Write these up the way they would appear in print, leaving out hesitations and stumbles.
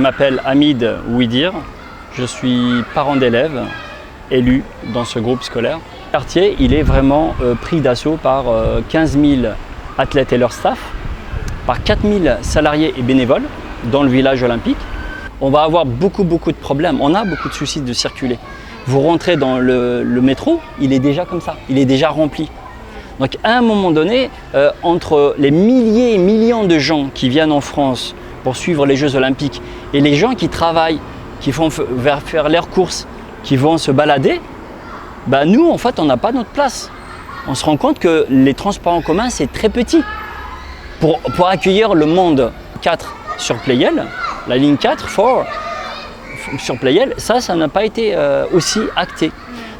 m'appelle Hamid Ouidir, je suis parent d'élèves élu dans ce groupe scolaire. Le quartier, il est vraiment pris d'assaut par 15 000 athlètes et leur staff, par 4 000 salariés et bénévoles dans le village olympique. On va avoir beaucoup de problèmes, on a beaucoup de soucis de circuler. Vous rentrez dans le métro, il est déjà comme ça, il est déjà rempli. Donc à un moment donné, entre les milliers et millions de gens qui viennent en France pour suivre les Jeux Olympiques et les gens qui travaillent, qui vont faire leurs courses, qui vont se balader, nous en fait on n'a pas notre place. On se rend compte que les transports en commun c'est très petit. Pour accueillir le monde 4 sur Pleyel, la ligne 4 sur Pleyel, ça n'a pas été aussi acté.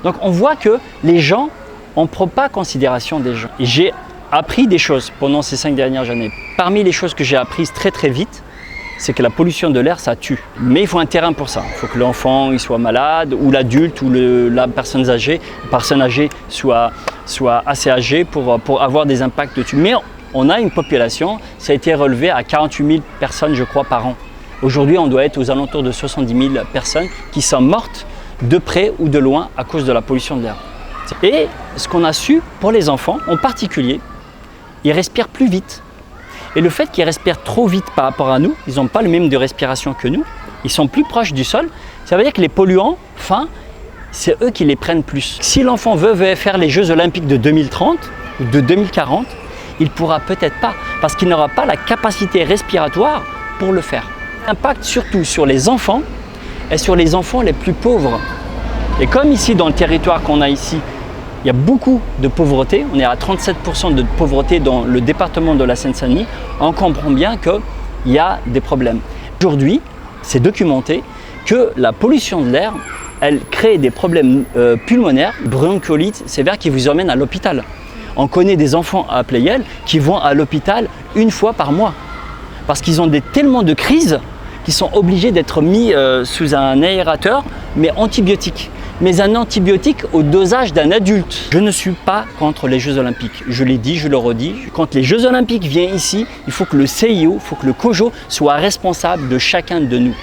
Donc on voit que les gens, on ne prend pas considération des gens. Et j'ai appris des choses pendant ces 5 dernières années. Parmi les choses que j'ai apprises très vite, c'est que la pollution de l'air, ça tue. Mais il faut un terrain pour ça. Il faut que l'enfant il soit malade, ou l'adulte, ou la personne âgée soit assez âgée pour avoir des impacts dessus. Mais on a une population, ça a été relevé à 48 000 personnes, je crois, par an. Aujourd'hui, on doit être aux alentours de 70 000 personnes qui sont mortes de près ou de loin à cause de la pollution de l'air. Et ce qu'on a su pour les enfants, en particulier, ils respirent plus vite. Et le fait qu'ils respirent trop vite par rapport à nous, ils n'ont pas le même de respiration que nous, ils sont plus proches du sol, ça veut dire que les polluants fins, c'est eux qui les prennent plus. Si l'enfant veut faire les Jeux Olympiques de 2030 ou de 2040, il ne pourra peut-être pas, parce qu'il n'aura pas la capacité respiratoire pour le faire. L'impact surtout sur les enfants et sur les enfants les plus pauvres. Et comme ici, dans le territoire qu'on a ici, il y a beaucoup de pauvreté, on est à 37% de pauvreté dans le département de la Seine-Saint-Denis, on comprend bien qu'il y a des problèmes. Aujourd'hui, c'est documenté que la pollution de l'air, elle crée des problèmes pulmonaires, bronchiolites sévères qui vous emmènent à l'hôpital. On connaît des enfants à Pleyel qui vont à l'hôpital 1 fois par mois parce qu'ils ont tellement de crises qu'ils sont obligés d'être mis sous un aérateur, mais antibiotique. Mais un antibiotique au dosage d'un adulte. Je ne suis pas contre les Jeux Olympiques. Je l'ai dit, je le redis. Quand les Jeux Olympiques viennent ici, il faut que le CIO, il faut que le COJO soit responsable de chacun de nous.